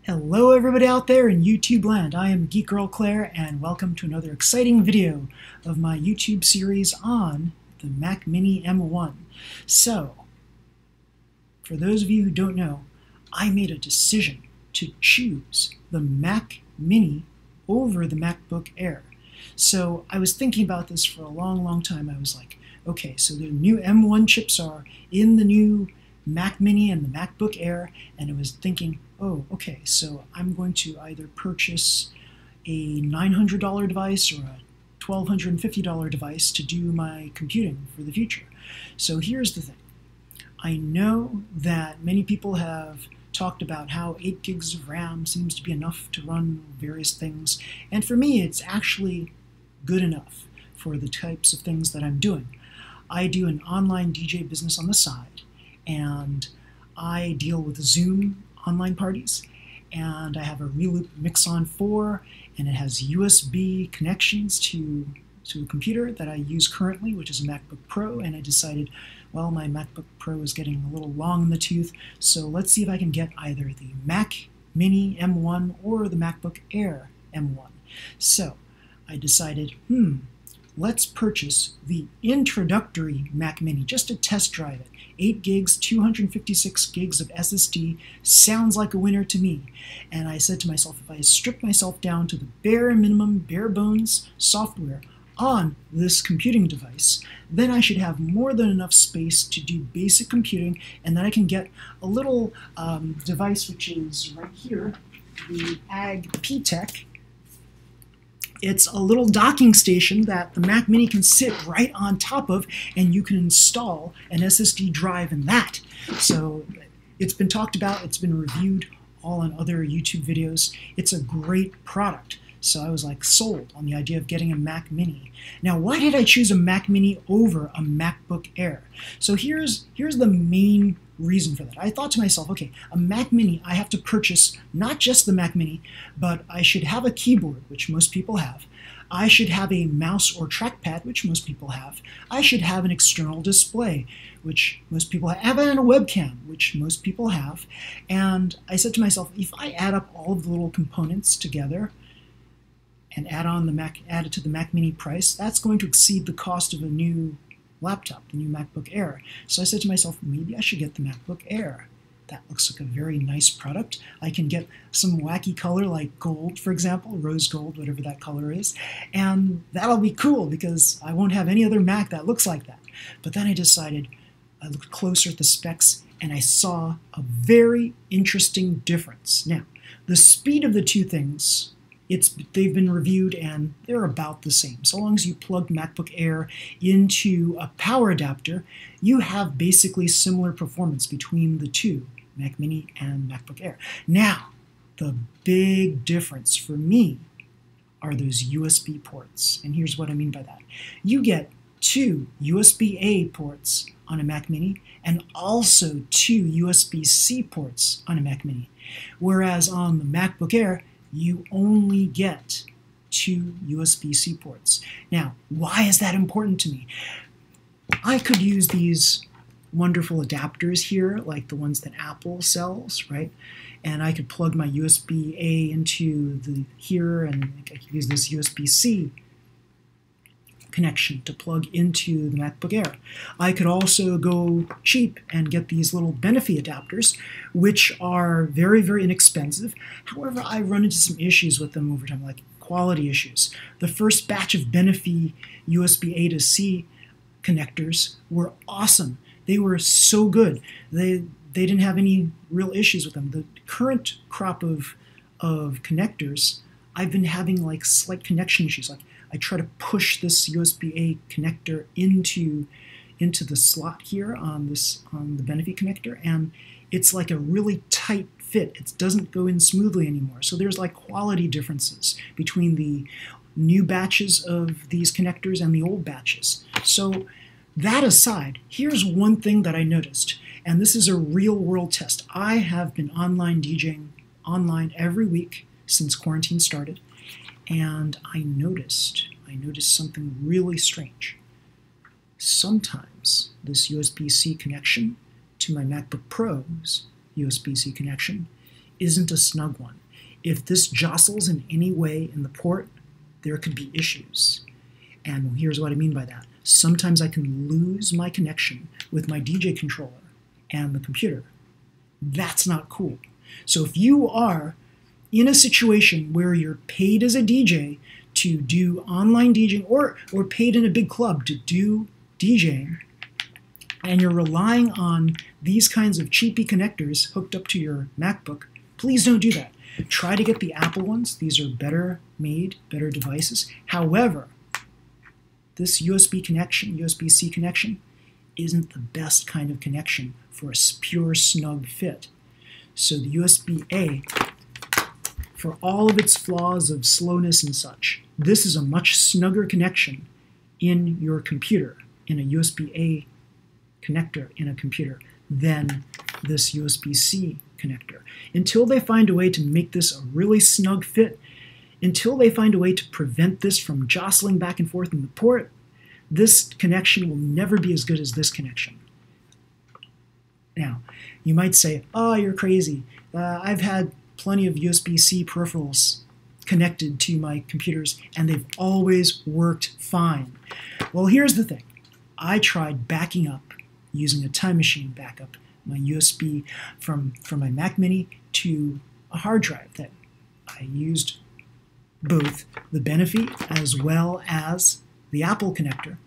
Hello everybody out there in YouTube land. I am Geek Girl Claire and welcome to another exciting video of my YouTube series on the Mac Mini M1. So, for those of you who don't know, I made a decision to choose the Mac Mini over the MacBook Air. So I was thinking about this for a long time. I was like, okay, so the new M1 chips are in the new Mac Mini and the MacBook Air, and I was thinking, oh, okay, so I'm going to either purchase a $900 device or a $1,250 device to do my computing for the future. So here's the thing. I know that many people have talked about how 8 gigs of RAM seems to be enough to run various things, and for me it's actually good enough for the types of things that I'm doing. I do an online DJ business on the side, and I deal with Zoom online parties, and I have a Reloop Mixon 4, and it has USB connections to a computer that I use currently, which is a MacBook Pro, and I decided, well, my MacBook Pro is getting a little long in the tooth, so let's see if I can get either the Mac Mini M1 or the MacBook Air M1. So I decided, let's purchase the introductory Mac Mini just to test drive it. 8 gigs, 256 gigs of SSD sounds like a winner to me. And I said to myself, if I strip myself down to the bare minimum, bare bones software on this computing device, then I should have more than enough space to do basic computing, and then I can get a little device which is right here, the Ag P-Tech. It's a little docking station that the Mac Mini can sit right on top of, and you can install an SSD drive in that. So it's been talked about, it's been reviewed all on other YouTube videos. It's a great product. So I was like sold on the idea of getting a Mac Mini. Now, why did I choose a Mac Mini over a MacBook Air? So here's the main reason for that. I thought to myself, okay, a Mac Mini, I have to purchase not just the Mac Mini, but I should have a keyboard, which most people have. I should have a mouse or trackpad, which most people have. I should have an external display, which most people have, and a webcam, which most people have. And I said to myself, if I add up all of the little components together and add it to the Mac Mini price, that's going to exceed the cost of a new laptop, the new MacBook Air. So I said to myself, maybe I should get the MacBook Air. That looks like a very nice product. I can get some wacky color like gold, for example, rose gold, whatever that color is, and that'll be cool because I won't have any other Mac that looks like that. But then I decided, I looked closer at the specs, and I saw a very interesting difference. Now, the speed of the two things, they've been reviewed and they're about the same. So long as you plug MacBook Air into a power adapter, you have basically similar performance between the two, Mac Mini and MacBook Air. Now, the big difference for me are those USB ports. And here's what I mean by that. You get 2 USB-A ports on a Mac Mini and also 2 USB-C ports on a Mac Mini. Whereas on the MacBook Air, you only get 2 USB-C ports. Now, why is that important to me? I could use these wonderful adapters here, like the ones that Apple sells, right? And I could plug my USB-A into here, and I could use this USB-C connection to plug into the MacBook Air. I could also go cheap and get these little Benefi adapters, which are very inexpensive. However, I run into some issues with them over time, like quality issues. The first batch of Benefi USB-A to C connectors were awesome. They were so good. They didn't have any real issues with them. The current crop of connectors, I've been having like slight connection issues. Like I try to push this USB-A connector into the slot here on the Benefi connector, and it's like a really tight fit. It doesn't go in smoothly anymore. So there's like quality differences between the new batches of these connectors and the old batches. So that aside, here's one thing that I noticed, and this is a real-world test. I have been online DJing online every week since quarantine started, and I noticed something really strange. Sometimes this USB-C connection to my MacBook Pro's USB-C connection isn't a snug one. If this jostles in any way in the port, there could be issues. And here's what I mean by that. Sometimes I can lose my connection with my DJ controller and the computer. That's not cool. So if you are in a situation where you're paid as a DJ to do online DJing or paid in a big club to do DJing, and you're relying on these kinds of cheapy connectors hooked up to your MacBook, please don't do that. Try to get the Apple ones. These are better made, better devices. However, this USB connection, USB-C connection, isn't the best kind of connection for a pure snug fit. So the USB-A, for all of its flaws of slowness and such, this is a much snugger connection in your computer, in a USB-A connector in a computer, than this USB-C connector. Until they find a way to make this a really snug fit, until they find a way to prevent this from jostling back and forth in the port, this connection will never be as good as this connection. Now, you might say, oh, you're crazy. I've had plenty of USB-C peripherals connected to my computers, and they've always worked fine. Well, here's the thing. I tried backing up, using a time machine backup, my USB from my Mac Mini to a hard drive that I used both the Benefi as well as the Apple connector.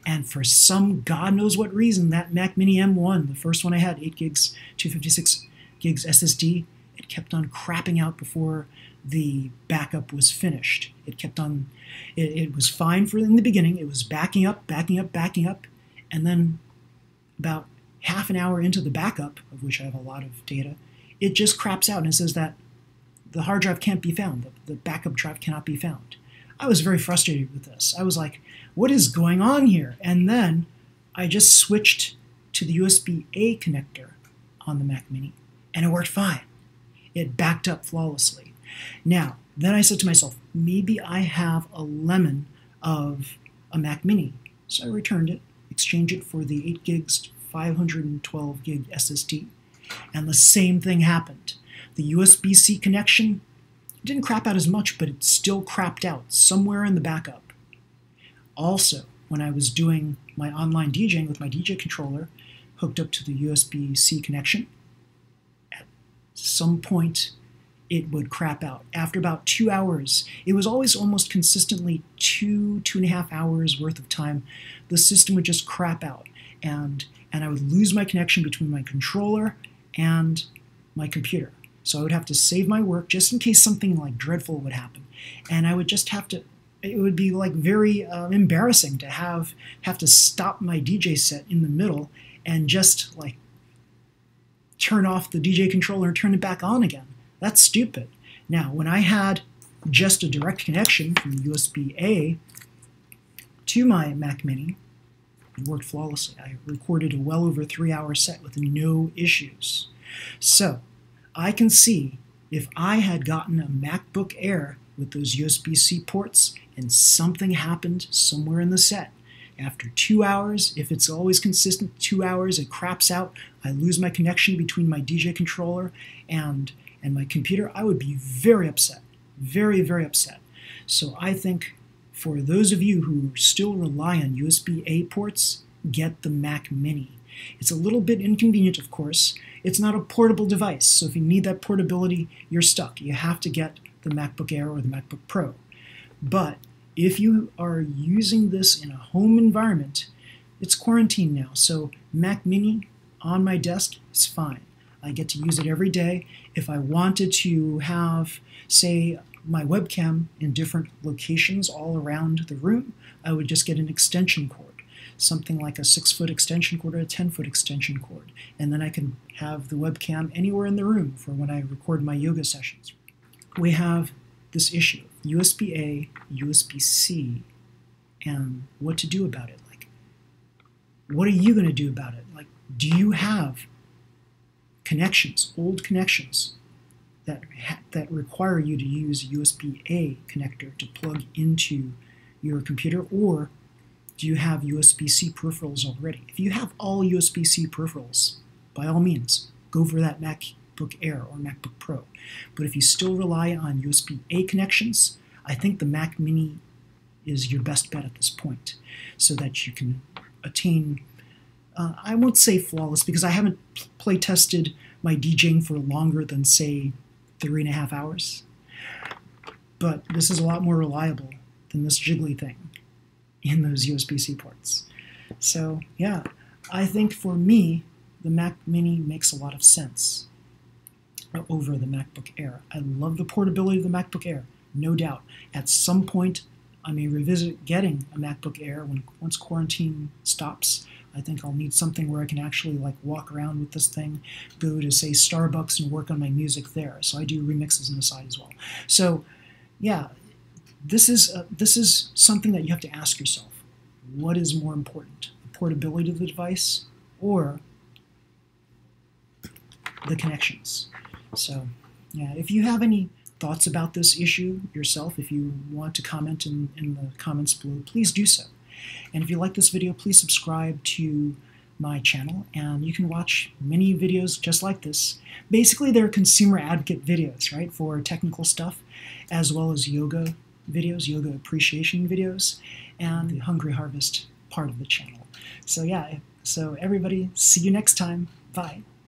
And for some God knows what reason, that Mac Mini M1, the first one I had, 8 gigs, 256 gigs SSD, it kept on crapping out before the backup was finished. It kept on, it was fine for in the beginning. It was backing up, and then about half an hour into the backup, of which I have a lot of data, it just craps out and it says that the hard drive can't be found. The backup drive cannot be found. I was very frustrated with this. I was like, what is going on here? And then I just switched to the USB-A connector on the Mac Mini, and it worked fine. It backed up flawlessly. Now, then I said to myself, maybe I have a lemon of a Mac Mini. So I returned it, exchanged it for the 8 gigs, 512 gig SSD, and the same thing happened. The USB-C connection didn't crap out as much, but it still crapped out somewhere in the backup. Also, when I was doing my online DJing with my DJ controller hooked up to the USB-C connection, at some point it would crap out. After about 2 hours, it was always almost consistently 2.5 hours worth of time, the system would just crap out. And I would lose my connection between my controller and my computer. So I would have to save my work just in case something like dreadful would happen. And I would just have to, it would be like very embarrassing to have to stop my DJ set in the middle and just like turn off the DJ controller and turn it back on again. That's stupid. Now, when I had just a direct connection from USB-A to my Mac Mini, it worked flawlessly. I recorded a well over 3-hour set with no issues. So I can see if I had gotten a MacBook Air with those USB-C ports and something happened somewhere in the set, after 2 hours, if it's always consistent, 2 hours, it craps out, I lose my connection between my DJ controller and my computer, I would be very upset, very, very upset. So I think for those of you who still rely on USB-A ports, get the Mac Mini. It's a little bit inconvenient, of course. It's not a portable device, so if you need that portability, you're stuck. You have to get the MacBook Air or the MacBook Pro. But if you are using this in a home environment, it's quarantine now, so Mac Mini on my desk is fine. I get to use it every day. If I wanted to have, say, my webcam in different locations all around the room, I would just get an extension cord, something like a 6-foot extension cord or a 10-foot extension cord, and then I can have the webcam anywhere in the room for when I record my yoga sessions. We have this issue, USB-A, USB-C, and what to do about it. Like, what are you going to do about it? Like, do you have connections, old connections, that require you to use a USB-A connector to plug into your computer, or do you have USB-C peripherals already? If you have all USB-C peripherals, by all means, go for that MacBook MacBook Air or MacBook Pro. But if you still rely on USB-A connections, I think the Mac Mini is your best bet at this point, so that you can attain, I won't say flawless, because I haven't play tested my DJing for longer than, say, 3.5 hours. But this is a lot more reliable than this jiggly thing in those USB-C ports. So yeah, I think for me, the Mac Mini makes a lot of sense over the MacBook Air. I love the portability of the MacBook Air, no doubt. At some point, I may revisit getting a MacBook Air once quarantine stops. I think I'll need something where I can actually like walk around with this thing, go to, say, Starbucks and work on my music there. So I do remixes on the side as well. So yeah, this is something that you have to ask yourself. What is more important, the portability of the device or the connections? So yeah, if you have any thoughts about this issue yourself, if you want to comment in the comments below, please do so. And if you like this video, please subscribe to my channel, and you can watch many videos just like this. Basically, they're consumer advocate videos, right, for technical stuff, as well as yoga videos, yoga appreciation videos, and the Hungry Harvest part of the channel. So yeah, so everybody, see you next time. Bye.